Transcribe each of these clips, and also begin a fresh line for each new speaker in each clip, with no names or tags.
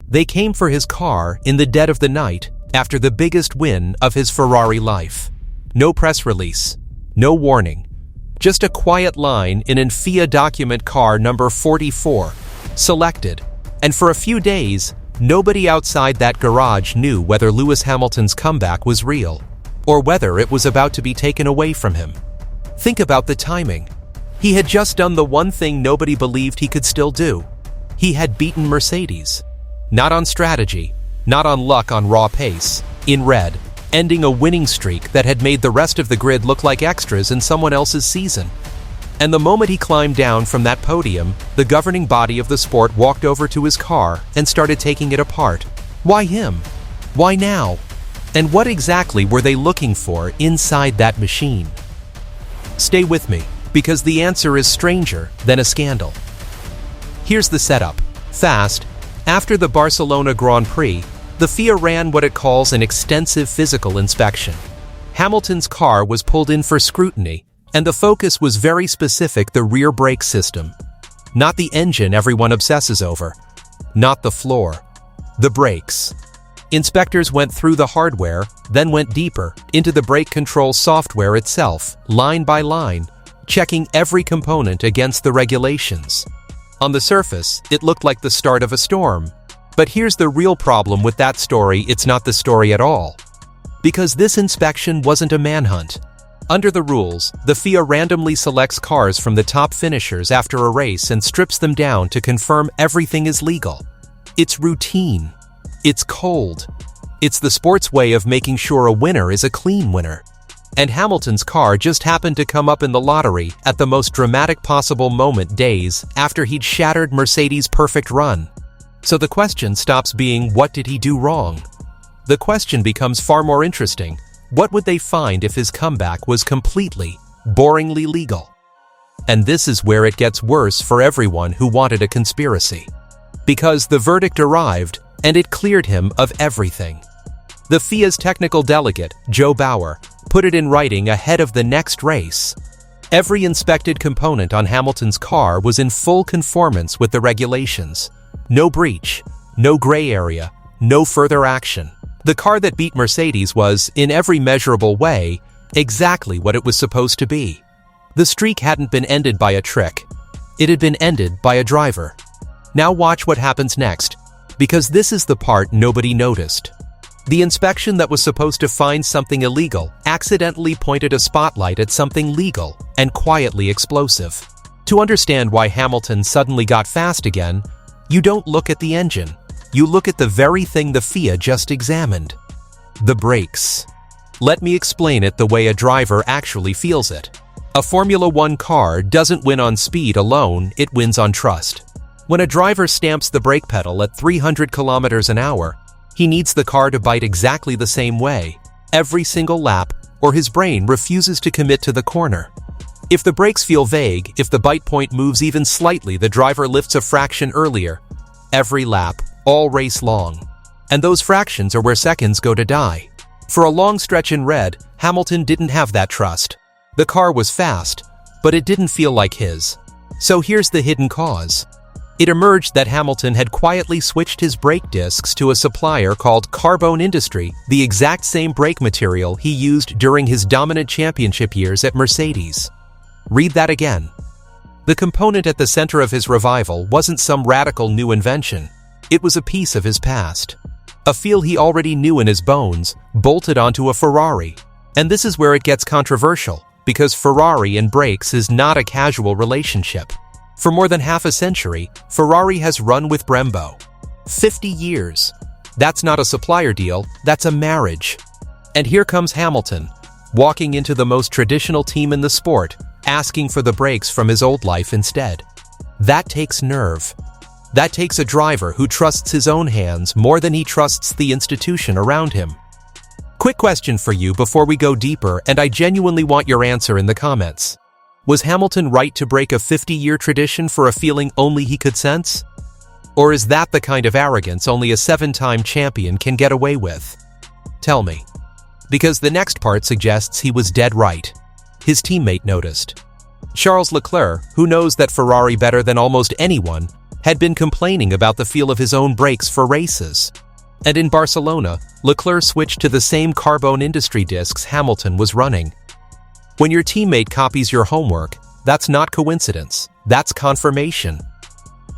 They came for his car in the dead of the night after the biggest win of his Ferrari life. No press release, no warning, just a quiet line in an FIA document car number 44, selected, and for a few days, nobody outside that garage knew whether Lewis Hamilton's comeback was real, or whether it was about to be taken away from him. Think about the timing. He had just done the one thing nobody believed he could still do. He had beaten Mercedes. Not on strategy, not on luck on raw pace, in red, ending a winning streak that had made the rest of the grid look like extras in someone else's season. And the moment he climbed down from that podium, the governing body of the sport walked over to his car and started taking it apart. Why him? Why now? And what exactly were they looking for inside that machine? Stay with me, because the answer is stranger than a scandal. Here's the setup. Fast. After the Barcelona Grand Prix, the FIA ran what it calls an extensive physical inspection. Hamilton's car was pulled in for scrutiny, and the focus was very specific: the rear brake system. Not the engine everyone obsesses over. Not the floor. The brakes. Inspectors went through the hardware, then went deeper into the brake control software itself, line by line, checking every component against the regulations. On the surface, it looked like the start of a storm. But here's the real problem with that story: it's not the story at all. Because this inspection wasn't a manhunt. Under the rules, the FIA randomly selects cars from the top finishers after a race and strips them down to confirm everything is legal. It's routine. It's cold. It's the sport's way of making sure a winner is a clean winner. And Hamilton's car just happened to come up in the lottery at the most dramatic possible moment, days after he'd shattered Mercedes' perfect run. So the question stops being, what did he do wrong? The question becomes far more interesting: what would they find if his comeback was completely, boringly legal? And this is where it gets worse for everyone who wanted a conspiracy. Because the verdict arrived, and it cleared him of everything. The FIA's technical delegate, Joe Bauer, put it in writing ahead of the next race. Every inspected component on Hamilton's car was in full conformance with the regulations. No breach, no gray area, no further action. The car that beat Mercedes was, in every measurable way, exactly what it was supposed to be. The streak hadn't been ended by a trick. It had been ended by a driver. Now watch what happens next, because this is the part nobody noticed. The inspection that was supposed to find something illegal accidentally pointed a spotlight at something legal and quietly explosive. To understand why Hamilton suddenly got fast again, you don't look at the engine. You look at the very thing the FIA just examined: the brakes. Let me explain it the way a driver actually feels it. A Formula One car doesn't win on speed alone, it wins on trust. When a driver stamps the brake pedal at 300 kilometers an hour, he needs the car to bite exactly the same way, every single lap, or his brain refuses to commit to the corner. If the brakes feel vague, if the bite point moves even slightly, the driver lifts a fraction earlier. Every lap, all race long. And those fractions are where seconds go to die. For a long stretch in red, Hamilton didn't have that trust. The car was fast, but it didn't feel like his. So here's the hidden cause. It emerged that Hamilton had quietly switched his brake discs to a supplier called Carbone Industry, the exact same brake material he used during his dominant championship years at Mercedes. Read that again. The component at the center of his revival wasn't some radical new invention. It was a piece of his past. A feel he already knew in his bones, bolted onto a Ferrari. And this is where it gets controversial, because Ferrari and brakes is not a casual relationship. For more than half a century, Ferrari has run with Brembo. 50 years. That's not a supplier deal, that's a marriage. And here comes Hamilton, walking into the most traditional team in the sport, asking for the brakes from his old life instead. That takes nerve. That takes a driver who trusts his own hands more than he trusts the institution around him. Quick question for you before we go deeper, and I genuinely want your answer in the comments. Was Hamilton right to break a 50-year tradition for a feeling only he could sense? Or is that the kind of arrogance only a 7-time champion can get away with? Tell me. Because the next part suggests he was dead right. His teammate noticed. Charles Leclerc, who knows that Ferrari better than almost anyone, had been complaining about the feel of his own brakes for races. And in Barcelona, Leclerc switched to the same carbon industry discs Hamilton was running. When your teammate copies your homework, that's not coincidence, that's confirmation.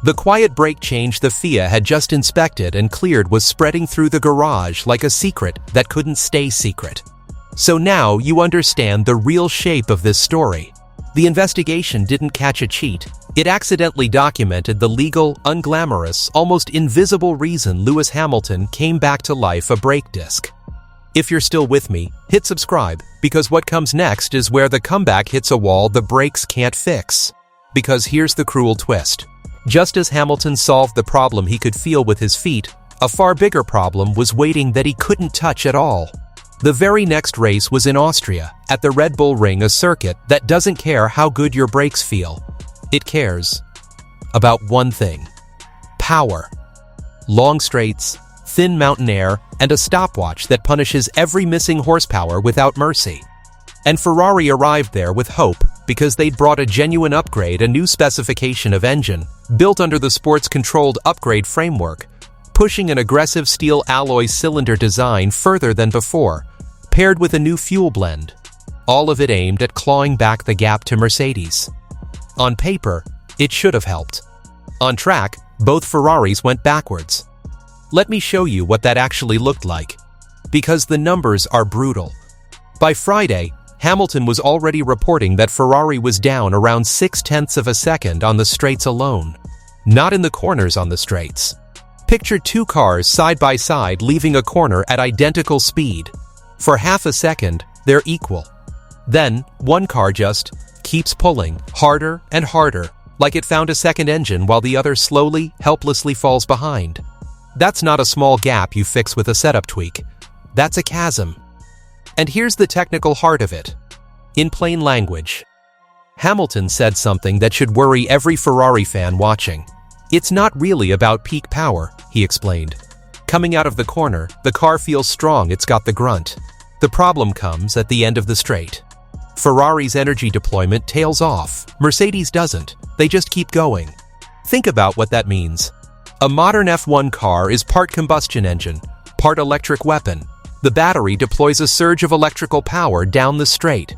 The quiet brake change the FIA had just inspected and cleared was spreading through the garage like a secret that couldn't stay secret. So now you understand the real shape of this story. The investigation didn't catch a cheat. It accidentally documented the legal, unglamorous, almost invisible reason Lewis Hamilton came back to life a brake disc. If you're still with me, hit subscribe, because what comes next is where the comeback hits a wall the brakes can't fix. Because here's the cruel twist. Just as Hamilton solved the problem he could feel with his feet, a far bigger problem was waiting that he couldn't touch at all. The very next race was in Austria, at the Red Bull Ring, a circuit that doesn't care how good your brakes feel. It cares about one thing: power. Long straights, thin mountain air, and a stopwatch that punishes every missing horsepower without mercy. And Ferrari arrived there with hope, because they'd brought a genuine upgrade, a new specification of engine, built under the sports-controlled upgrade framework, pushing an aggressive steel alloy cylinder design further than before, paired with a new fuel blend. All of it aimed at clawing back the gap to Mercedes. On paper, it should have helped. On track, both Ferraris went backwards. Let me show you what that actually looked like. Because the numbers are brutal. By Friday, Hamilton was already reporting that Ferrari was down around 0.6 of a second on the straights alone. Not in the corners on the straights. Picture two cars side by side leaving a corner at identical speed. For half a second, they're equal. Then, one car just keeps pulling harder and harder, like it found a second engine while the other slowly, helplessly falls behind. That's not a small gap you fix with a setup tweak. That's a chasm. And here's the technical heart of it. In plain language, Hamilton said something that should worry every Ferrari fan watching. It's not really about peak power, he explained. Coming out of the corner, the car feels strong, it's got the grunt. The problem comes at the end of the straight. Ferrari's energy deployment tails off. Mercedes doesn't. They just keep going. Think about what that means. A modern F1 car is part combustion engine, part electric weapon. The battery deploys a surge of electrical power down the straight.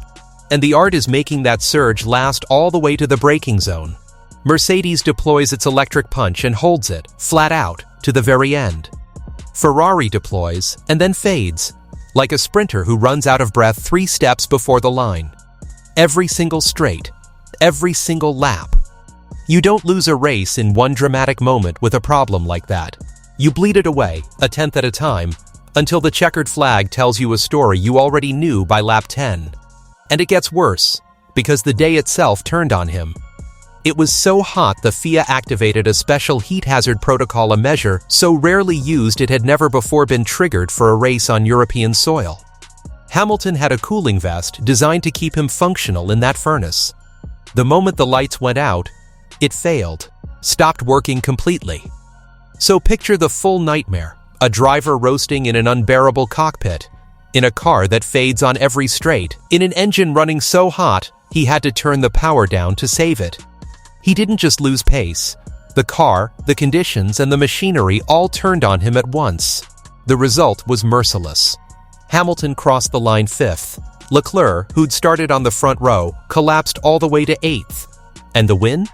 And the art is making that surge last all the way to the braking zone. Mercedes deploys its electric punch and holds it, flat out, to the very end. Ferrari deploys and then fades, like a sprinter who runs out of breath 3 steps before the line. Every single straight, every single lap. You don't lose a race in one dramatic moment with a problem like that. You bleed it away, a tenth at a time, until the checkered flag tells you a story you already knew by lap 10. And it gets worse, because the day itself turned on him. It was so hot the FIA activated a special heat hazard protocol, a measure so rarely used it had never before been triggered for a race on European soil. Hamilton had a cooling vest designed to keep him functional in that furnace. The moment the lights went out, it failed, stopped working completely. So picture the full nightmare, a driver roasting in an unbearable cockpit, in a car that fades on every straight, in an engine running so hot he had to turn the power down to save it. He didn't just lose pace. The car, the conditions, and the machinery all turned on him at once. The result was merciless. Hamilton crossed the line 5th. Leclerc, who'd started on the front row, collapsed all the way to 8th. And the win?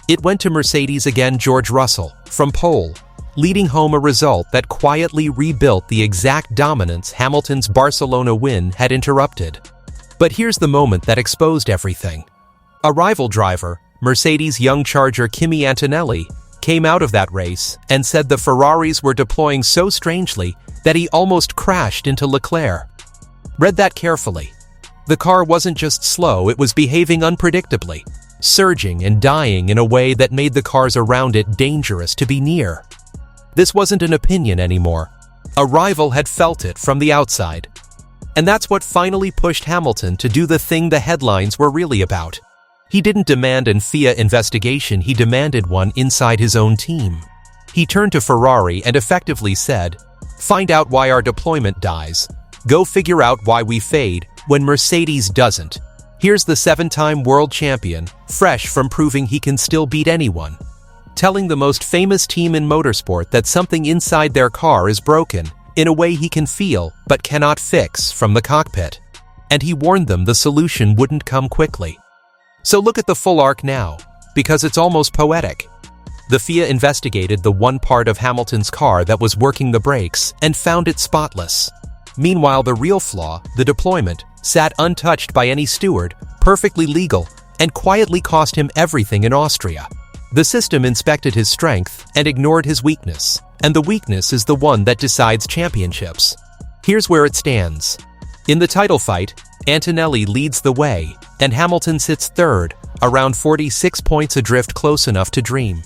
It went to Mercedes again, George Russell, from pole, leading home a result that quietly rebuilt the exact dominance Hamilton's Barcelona win had interrupted. But here's the moment that exposed everything. A rival driver, Mercedes' young charger Kimi Antonelli, came out of that race and said the Ferraris were deploying so strangely that he almost crashed into Leclerc. Read that carefully. The car wasn't just slow, it was behaving unpredictably, surging and dying in a way that made the cars around it dangerous to be near. This wasn't an opinion anymore. A rival had felt it from the outside. And that's what finally pushed Hamilton to do the thing the headlines were really about. He didn't demand an FIA investigation, he demanded one inside his own team. He turned to Ferrari and effectively said, "Find out why our deployment dies. Go figure out why we fade when Mercedes doesn't. Here's the 7-time world champion, fresh from proving he can still beat anyone. telling the most famous team in motorsport that something inside their car is broken in a way he can feel but cannot fix from the cockpit. And he warned them the solution wouldn't come quickly. So look at the full arc now, because it's almost poetic. The FIA investigated the one part of Hamilton's car that was working the brakes and found it spotless. Meanwhile, the real flaw, the deployment, sat untouched by any steward, perfectly legal, and quietly cost him everything in Austria. The system inspected his strength and ignored his weakness, and the weakness is the one that decides championships. Here's where it stands. In the title fight, Antonelli leads the way, and Hamilton sits third, around 46 points adrift, close enough to dream.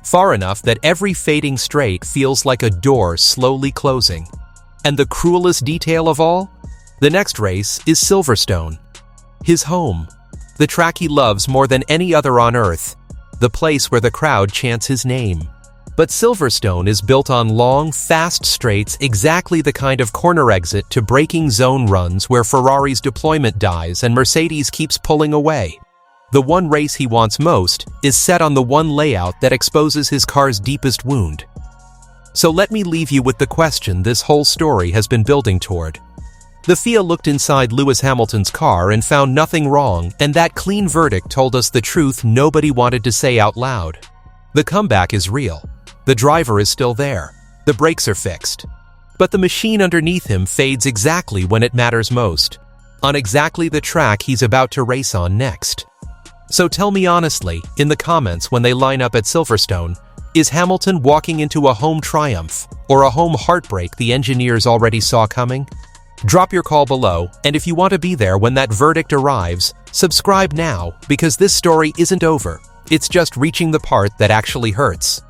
Far enough that every fading straight feels like a door slowly closing. And the cruelest detail of all? The next race is Silverstone. His home. The track he loves more than any other on Earth. The place where the crowd chants his name. But Silverstone is built on long, fast straights, exactly the kind of corner exit to braking zone runs where Ferrari's deployment dies and Mercedes keeps pulling away. The one race he wants most is set on the one layout that exposes his car's deepest wound. So let me leave you with the question this whole story has been building toward. The FIA looked inside Lewis Hamilton's car and found nothing wrong, and that clean verdict told us the truth nobody wanted to say out loud. The comeback is real. The driver is still there. The brakes are fixed. But the machine underneath him fades exactly when it matters most, on exactly the track he's about to race on next. So tell me honestly, in the comments when they line up at Silverstone, is Hamilton walking into a home triumph or a home heartbreak the engineers already saw coming? Drop your call below, and if you want to be there when that verdict arrives, subscribe now, because this story isn't over. It's just reaching the part that actually hurts.